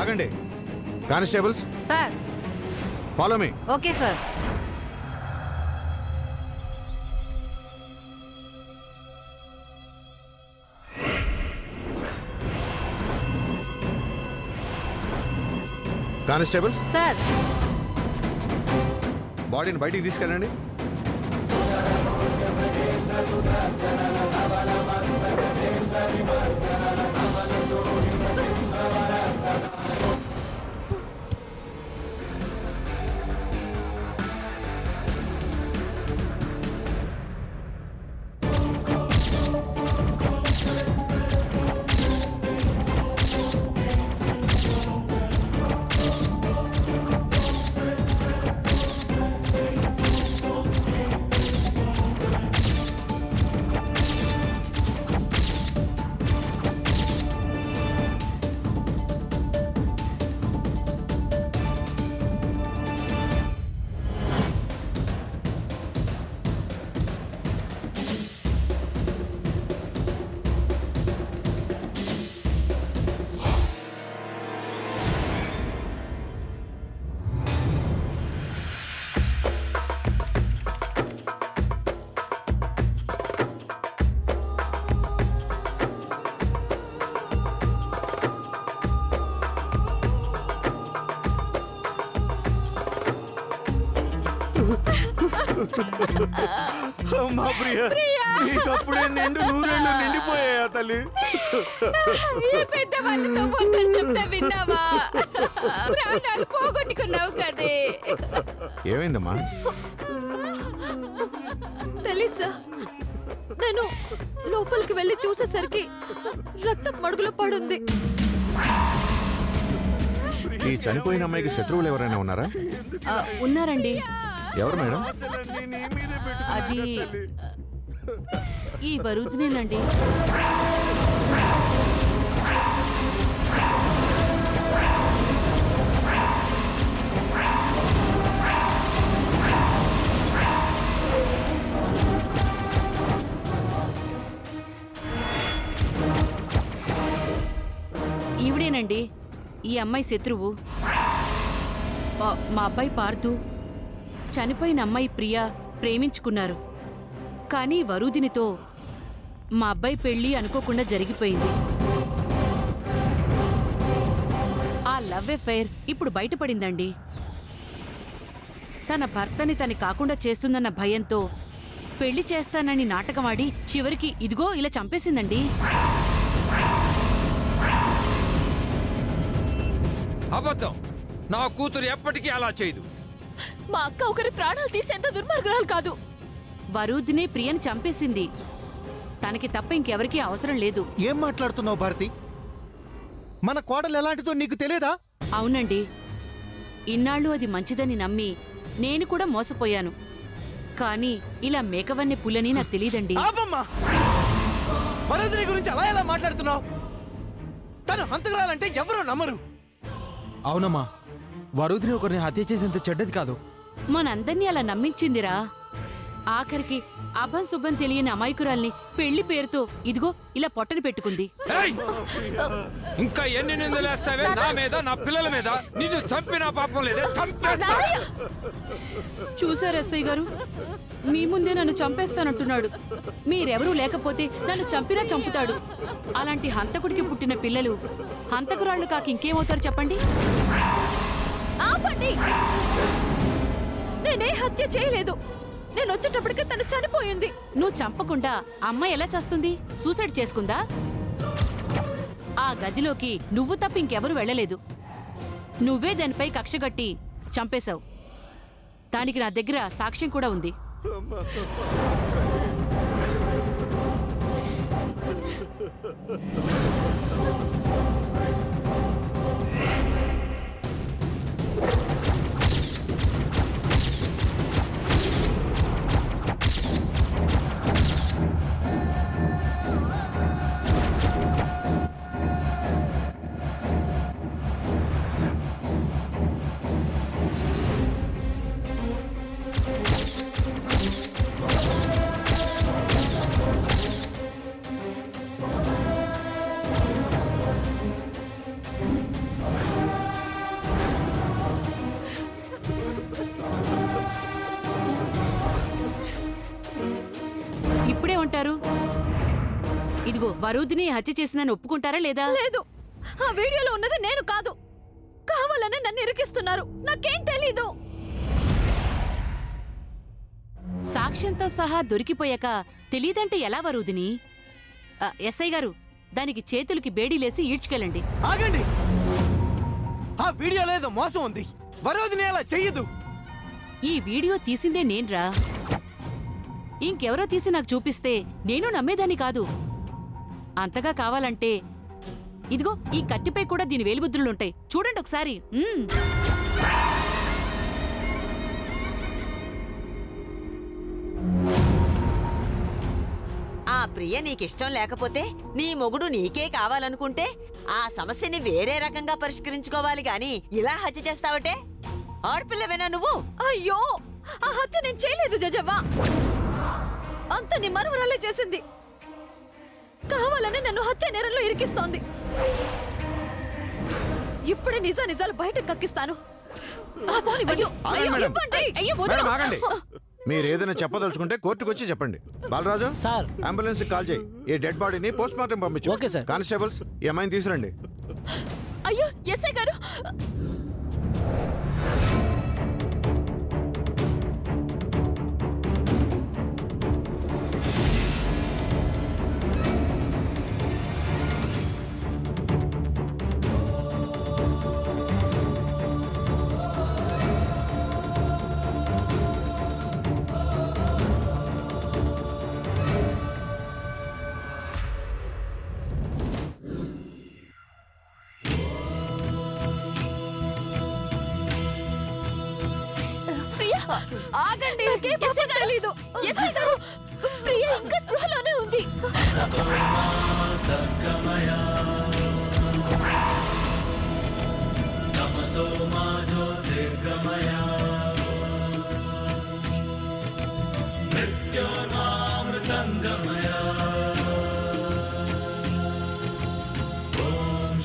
ఆగండి. Constables sir. Follow me. Okay sir. Constable sir. బాడీని బయటికి తీసుకెళ్ళండి. అమ్మా ప్రియా, నీకప్పుడే నిండు నూరేళ్ళు నిండిపోయా తల్లి. పెద్దవాళ్ళతో మొత్తం చెప్తా విన్నావా? ప్రాణాలు పోగొట్టుకున్నావు కదే. ఏమైందమ్మా? తెలీసా, నేను లోపలికి వెళ్ళి చూసేసరికి రక్తం మడుగులో పడుంది. ఈ చనిపోయిన అమ్మాయికి శత్రువులు ఎవరైనా ఉన్నారా? ఉన్నారండి. ఎవరు మేడం? అది ఈ వరుదినేనండి. ఈవిడేనండి ఈ అమ్మాయి శత్రువు. మా అబ్బాయి పార్థు, చనిపోయిన అమ్మాయి ప్రియా ప్రేమించుకున్నారు. కానీ వరుదినితో మా అబ్బాయి పెళ్లి అనుకోకుండా జరిగిపోయింది. ఆ లవ్ అఫైర్ ఇప్పుడు బయటపడిందండి. తన భర్తని తని కాకుండా చేస్తుందన్న భయంతో పెళ్లి చేస్తానని నాటకమాడి చివరికి ఇదిగో ఇలా చంపేసిందండి. అబద్ధం. నా కూతురు ఎప్పటికీ అలా చేయదు. మా అక్క ఒకరి ప్రాణాలు తీసేంత దుర్మార్గురాలు కాదు. వరుదినే ప్రియని చంపేసింది. తనకి తప్ప ఇంకెవరికీ అవసరం లేదు. ఏం మాట్లాడుతున్నావు భారతి? మన కోడలు ఎలాంటిదో నీకు తెలియదా? అవునండి, ఇన్నాళ్ళు అది మంచిదని నమ్మి నేను కూడా మోసపోయాను. కానీ ఇలా మేకవన్నె పుల్లని నాకు తెలియదండి. వరుదిని గురించి అలా ఎలా మాట్లాడుతున్నావు? తను హంతకురాలంటే ఎవరూ నమ్మరు. అవునమ్మా, వరుదిని ఒకరిని హత్య చేసేంత చెడ్డది కాదు. మనందర్నీ అలా నమ్మించిందిరా. ఆఖరికి అభం శుభం తెలియని అమాయకురాల్ని పెళ్లి పేరుతో ఇదిగో ఇలా పొట్టని పెట్టుకుంది. ఇంకా ఎన్ని నిందలేస్తావే నా మీద, నా పిల్లల మీద? నిన్ను చంపినా పాపం లేదే, చంపేస్తా. చూసారు ఎస్ఐ గారు, మీ ముందే నన్ను చంపేస్తానంటున్నాడు. మీరెవరూ లేకపోతే నన్ను చంపినా చంపుతాడు. అలాంటి హంతకుడికి పుట్టిన పిల్లలు హంతకురాళ్లు కాక ఇంకేమవుతారు చెప్పండి? ఆపండి! నేనే హత్య చేయలేదు. నేను వచ్చేటప్పటికే తను చనిపోయింది. నువ్వు చంపకుండా అమ్మాయి ఎలా చేస్తుంది? సూసైడ్ చేసుకుందా? ఆ గదిలోకి నువ్వు తప్ప ఇంకెవరు వెళ్ళలేదు. నువ్వే దానిపై కక్షగట్టి చంపేశావు. దానికి నా దగ్గర సాక్ష్యం కూడా ఉంది. ఇప్పుడేమంటారు? ఇదిగో వరుదిని హత్య చేసిందని ఒప్పుకుంటారా లేదా? లేదు, ఆ వీడియోలో ఉన్నది నేను కాదు. కావాలనే నన్ను ఇరికిస్తున్నారు. నాకేం తెలీదు. సాక్ష్యంతో సహా దొరికిపోయాక తెలీదంటే ఎలా వరుదిని? ఎస్ఐ గారు, దానికి చేతులకి బేడీలేసి ఈడ్చుకెళ్ళండి. ఆగండి, ఆ వీడియోలో ఏదో మోసం ఉంది. వరోధిని అలా చెయ్యదు. ఈ వీడియో తీసిందే నేన్రా. ఇంకెవరో తీసి నాకు చూపిస్తే నేను నమ్మేదాన్ని కాదు. అంతగా కావాలంటే ఇదిగో ఈ కత్తిపై కూడా దీని వేలిముద్రలుంటాయి, చూడండి ఒకసారి. ఆ ప్రియ నీకిష్టం లేకపోతే, నీ మొగుడు నీకే కావాలనుకుంటే ఆ సమస్యని వేరే రకంగా పరిష్కరించుకోవాలి గాని ఇలా హత్య చేస్తావటే? ఆడపిల్లవేనా నువ్వు? అయ్యో, ఆ హత్య నేను చేయలేదు జజవ్వ. అంత నీ మనవరాలే చేసింది. కావాలని నన్ను హత్య నేరంలో ఇరికిస్తోంది. ఇప్పుడే నిజాలు బయట కక్కిస్తాను. ఆ ఫోన్ ఇవ్వండి. ఆగండి మేడం. ఇవ్వండి. మేడం ఆగండి. మీరు ఏదైనా చెప్పదలుచుకుంటే కోర్టుకు వచ్చి చెప్పండి. బాలరాజు సార్. అంబులెన్స్ కాల్ చేయి. ఈ డెడ్ బాడీని పోస్ట్ మార్టం పంపించు. Okay sir. కానిస్టేబుల్స్ ఈ అమ్మాయిని తీసురండి. అయ్యో ఎస్ఐ గారు, ఆగండి. ఎస్ఐ గారు తెలీదు. ఎస్ఐ గారు, ప్రియ ఇంకా స్పృహలోనే ఉంది.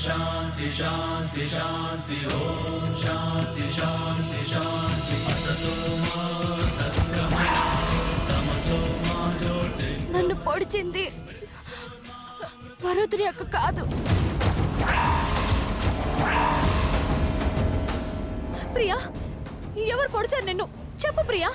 शांति शांति शांति ओम शांति शांति शांति असतो मा सद्गमय तमसो मा ज्योति. నన్ను పొడిచింది వరుదిని అక్క కాదు. ప్రియా, ఎవరు పొడిచారు నిన్ను? చెప్పు ప్రియా.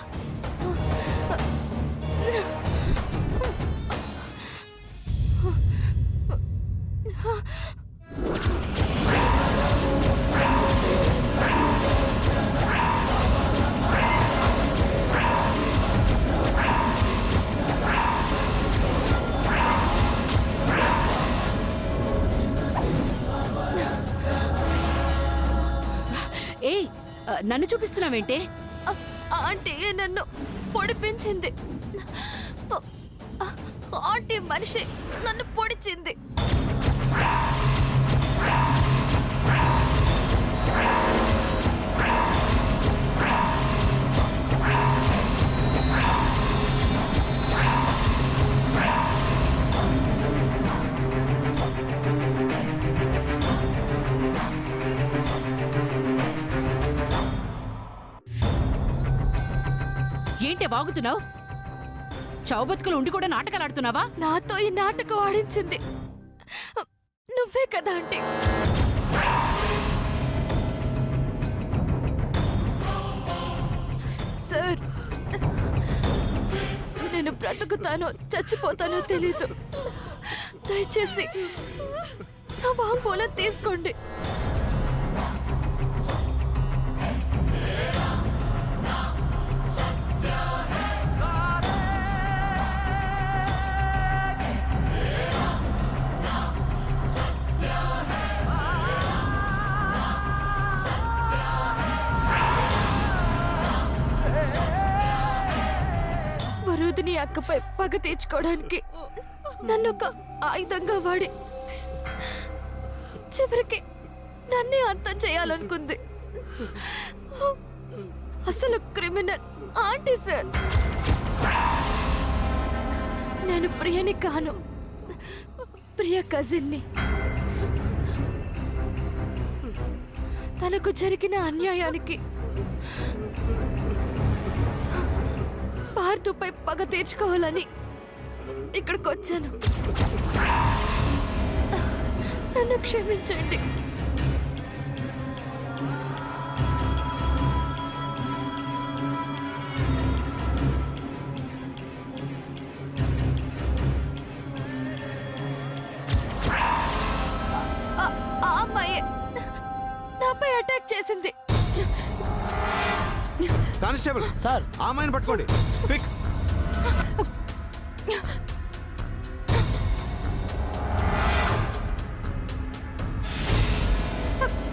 ఏయ్, నన్ను చూపిస్తున్నావేంటే? ఆంటీ నన్ను పొడిపించింది. ఆంటీ మనిషి నన్ను పొడిచింది. ఏంటే వాగుతున్నావు? చౌబతుకులు ఉండి కూడా నాటకాలు ఆడుతున్నావా? నాతో ఈ నాటకం ఆడించింది నువ్వే కదా ఆంటీ. సార్, నేను బ్రతుకుతానో చచ్చిపోతానో తెలీదు. దయచేసి నా వాంగ్మూలం తీసుకోండి. వరుదిని అక్కపై పగ తీర్చుకోవడానికి నన్ను ఒక ఆయుధంగా వాడి చివరికి నన్నే అంతం చేయాలనుకుంది. అసలు క్రిమినల్ ఆంటీ సార్. నేను ప్రియని కాను, ప్రియ కజిన్ని. తనకు జరిగిన అన్యాయానికి పార్థుపై పగ తీర్చుకోవాలని ఇక్కడికి వచ్చాను. నన్ను క్షమించండి. ఆ అమ్మాయి నాపై అటాక్ చేసింది. కానిస్టేబుల్ సార్ ఆ అమ్మాయిని పట్టుకోండి. క్విక్.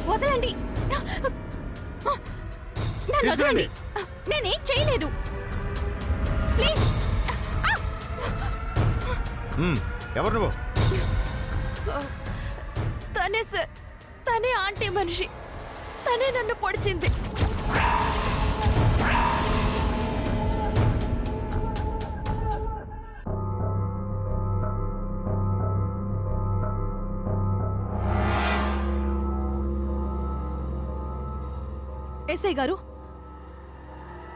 వదలండి. నన్ను తీసుకురండి. వదలండి. నేనేం చేయలేదు. ప్లీజ్. ఎవరు నువ్వు? తనే సార్, తనే ఆంటీ మనిషి. తనే నన్ను పొడిచింది. ఎస్ఐ గారు,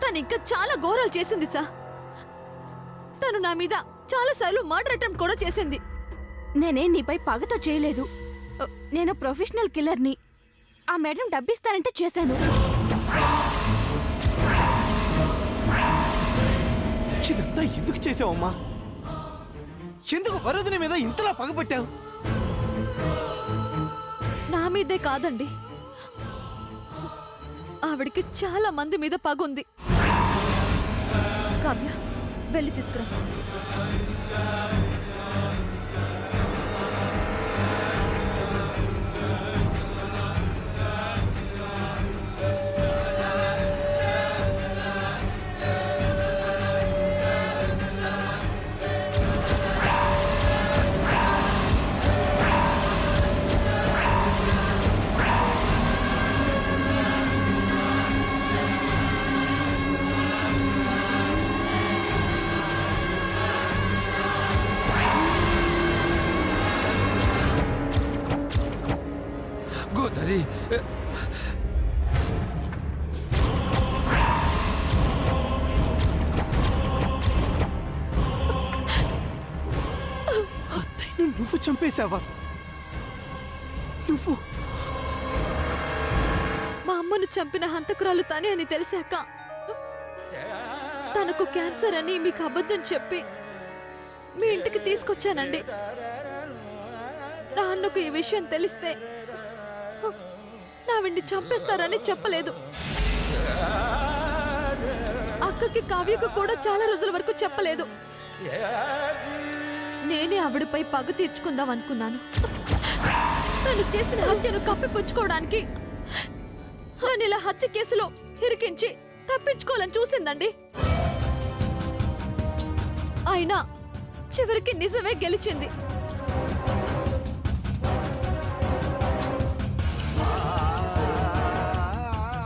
తను ఇంకా చాలా ఘోరాలు చేసింది సార్. తను నా మీద చాలాసార్లు మర్డర్ అటెంప్ట్ కూడా చేసింది. నేనేం నీపై పగతో చేయలేదు. నేను ప్రొఫెషనల్ కిల్లర్ని. ఆ మేడం డబ్బిస్తానంటే చేశాను. ఇదంతా ఎందుకు చేసావమ్మా? ఎందుకు వరుదిని మీద ఇంతలా పగబట్టావు? నా మీదే కాదండి, ఆవిడికి చాలా మంది మీద పగుంది. కావ్య, వెళ్ళి తీసుకురా. గోదారి, అత్తయ్యను నువ్వు చంపేశావా? నువ్వు? మా అమ్మను చంపిన హంతకురాలు తనే అని తెలిసాక తనకు క్యాన్సర్ అని మీకు అబద్ధం చెప్పి మీ ఇంటికి తీసుకొచ్చానండి. నాన్నకు ఈ విషయం తెలిస్తే నా విండి చంపేస్తారని చెప్పలేదు. అక్కకి కావ్యకు కూడా చాలా రోజుల వరకు చెప్పలేదు. నేనే ఆవిడపై పగ తీర్చుకుందాం అనుకున్నాను. తను చేసిన హత్యను కప్పిపుచ్చుకోవడానికి నన్ను ఇలా హత్య కేసులో ఇరికించి తప్పించుకోవాలని చూసిందండి. అయినా చివరికి నిజమే గెలిచింది.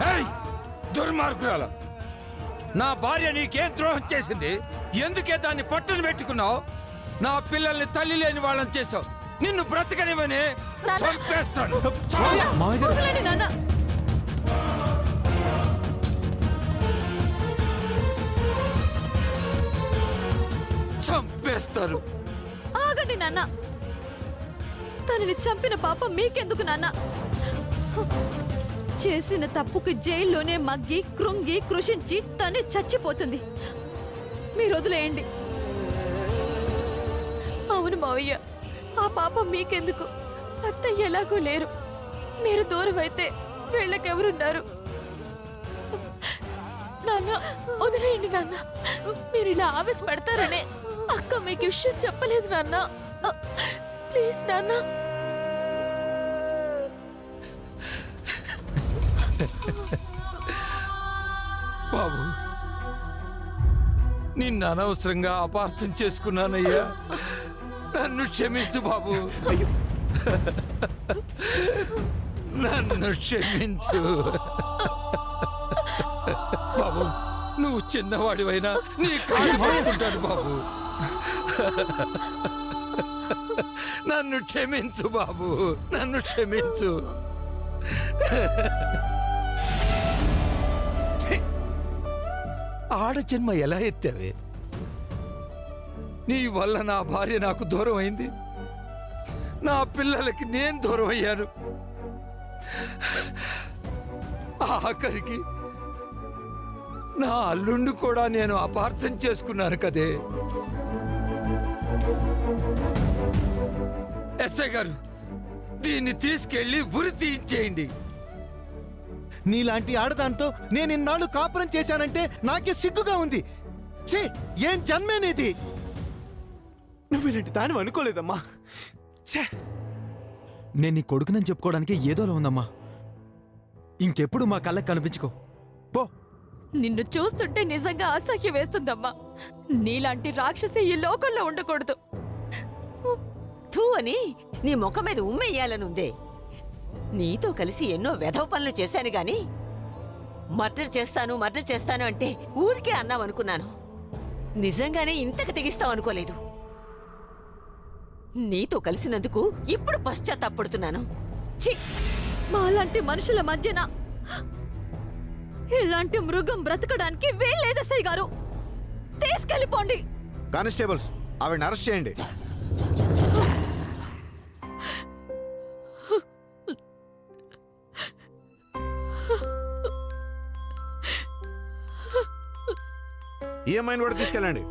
ఏయ్, దుర్మార్గురాల! నా భార్య నీకేం ద్రోహం చేసింది? ఎందుకే దాన్ని పట్టును పెట్టుకున్నావు? నా పిల్లల్ని తల్లి లేని వాళ్ళని చేసావు. నిన్ను బ్రతకనివని చంపేస్తాను. మామయ్య గారు, వదలండి నాన్న. చంపేస్తారు. ఆగండి నాన్న. తనని చంపిన పాపం మీకెందుకు నాన్న? చేసిన తప్పుకి జైల్లోనే మగ్గి కృంగి కృషించి తనే చచ్చిపోతుంది. మీరు వదిలేయండి. అవును మావయ్య, ఆ పాపం మీకెందుకు? అత్తయ్య ఎలాగూ లేరు. మీరు దూరం అయితే వీళ్ళకెవరున్నారు? నాన్న, వదిలేయండి నాన్న. మీరు ఇలా ఆవేశపడతారనే అక్క మీకు విషయం చెప్పలేదు నాన్న. ప్లీజ్ నాన్న. బాబు, నిన్ను అనవసరంగా అపార్థం చేసుకున్నానయ్యా. నన్ను క్షమించు బాబు. నన్ను క్షమించు బాబు. నువ్వు చిన్నవాడివైనా నీ కాళ్ళు పట్టుకుంటాను బాబు. నన్ను క్షమించు బాబు, నన్ను క్షమించు. ఆడ జన్మ ఎలా ఎత్తావే? నీ వల్ల నా భార్య నాకు దూరం అయింది, నా పిల్లలకి నేను దూరం అయ్యాను, ఆఖరికి నా అల్లుండి కూడా నేను అపార్థం చేసుకున్నాను కదే. ఎస్ఐ గారు, దీన్ని తీసుకెళ్లి ఉరి తీయించేయండి. నీలాంటి ఆడదాంతో నేను ఇన్నాళ్ళు కాపురం చేశానంటే నాకే సిగ్గుగా ఉంది. ఛీ, ఏం జన్మేనేది. నువ్వు ఇలాంటి దాని అనుకోలేదమ్మా. ఛే, నేను నీ కొడుకునని చెప్పుకోవడానికి ఏదోలా ఉందమ్మా. ఇంకెప్పుడు మా కళ్ళకి కనిపించుకో పో. నిన్ను చూస్తుంటే నిజంగా అసహ్యం వేస్తుందమ్మా. నీలాంటి రాక్షసి ఈ లోకంలో ఉండకూడదు. థూ అని నీ ముఖం మీద ఉమ్మెయ్యాలనుందే. నీతో కలిసి ఎన్నో వెధవ పనులు చేశాను గాని మర్డర్ చేస్తాను అంటే ఊరికే అన్నావనుకున్నాను. నిజంగానే ఇంతకు తెగిస్తావు అనుకోలేదు. నీతో కలిసినందుకు ఇప్పుడు పశ్చాత్తాపడుతున్నాను. ఛీ! మాలాంటి మనుషుల మధ్యన ఇలాంటి మృగం బ్రతకడానికి వీల్లేదు ఎస్ఐ గారు. తీసుకెళ్ళిపోండి. కానిస్టేబుల్స్, ఆవిడని అరెస్ట్ చేయండి. ఈ అమ్మాయిని కూడా తీసుకెళ్ళండి.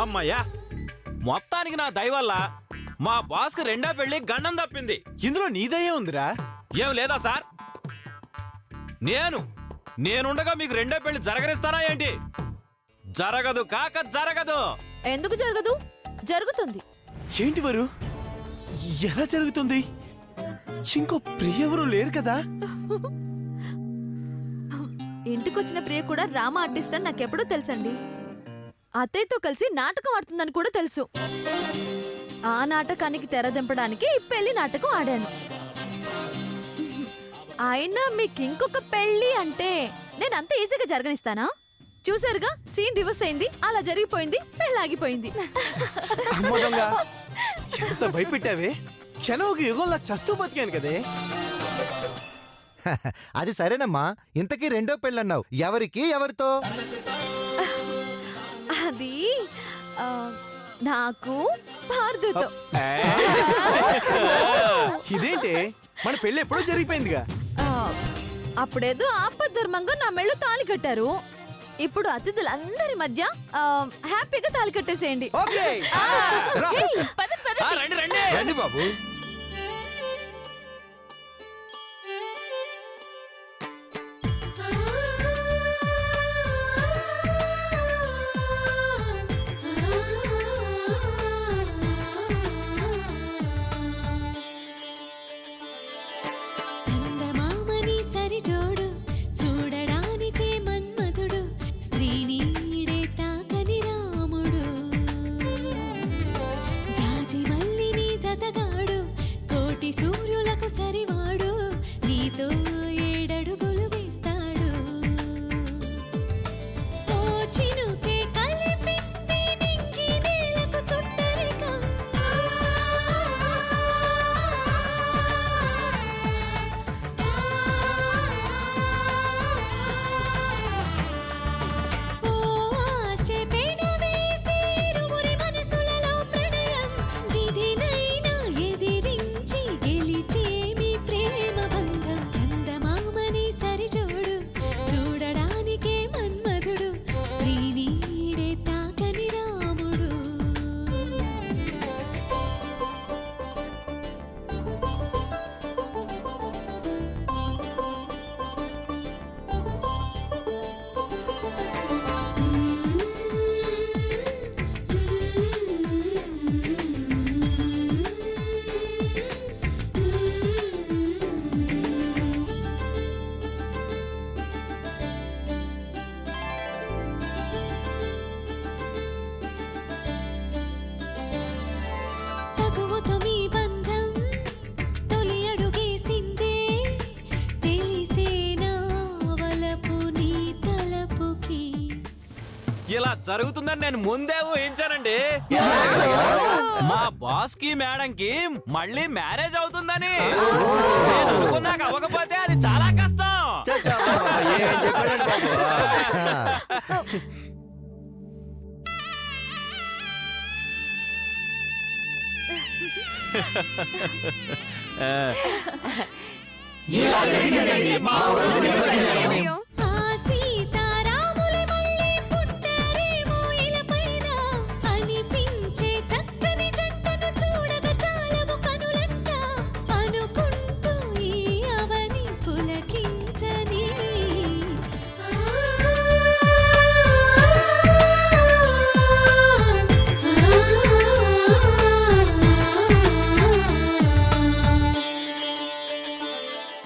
అమ్మయ్యా, మొత్తానికి నా దయ వల్ల మా బాస్కి రెండో పెళ్లి గండం తప్పింది. ఇందులో నీదయ్యే ఉందిరా. ఏం లేదా సార్? నేనుండగా మీకు రెండో పెళ్లి జరగనిస్తానా ఏంటి? జరగదు కాక జరగదు. ఎందుకు జరగదు? జరుగుతుంది. ఏంటి వారు, ఎలా జరుగుతుంది? ఇంకో ప్రియెవరు లేరు కదా? ఇంటికొచ్చిన ప్రియ కూడా డ్రామా ఆర్టిస్ట్ అని నాకెప్పుడూ తెలుసండి. అత్తయ్యతో కలిసి నాటకం ఆడుతుందని కూడా తెలుసు. ఆ నాటకానికి తెరదింపడానికి పెళ్లి నాటకం ఆడాను. అయినా మీకు ఇంకొక పెళ్లి అంటే నేను అంత ఈజీగా జరగనిస్తానా? చూసారుగా, సీన్ డివర్స్ అయింది, అలా జరిగిపోయింది, పెళ్ళాగిపోయింది. ఎంత భయపెట్టావే. క్షణం ఒక యుగంలా చస్తూ బతికాను కదే. అది సరేనమ్మా, ఇంతకీ రెండో పెళ్ళన్నావు, ఎవరికి ఎవరితో? అది నాకు భార్గవతో. ఇదేంటి, మన పెళ్లి ఎప్పుడో జరిగిపోయిందిగా. అప్పుడేదో ఆపద్ధర్మంగా నా మెళ్ళు తాళి కట్టారు. ఇప్పుడు అతిథులందరి మధ్య హ్యాపీగా తాళి కట్టేసేయండి. రండి రండి రండి బాబు. చందమామని సరిజోడు చూడడానికే మన్మధుడు, శ్రీనీడే తాకని రాముడు, జాజి మల్లిని జతగాడు ఇలా జరుగుతుందని నేను ముందే ఊహించానండి. మా బాస్ కి మేడం కి మళ్ళీ మ్యారేజ్ అవుతుందని. నేను అనుకున్నాక అవ్వకపోతే అది చాలా కష్టం. ఏం చెప్పాడండి బాబు? అయ్యో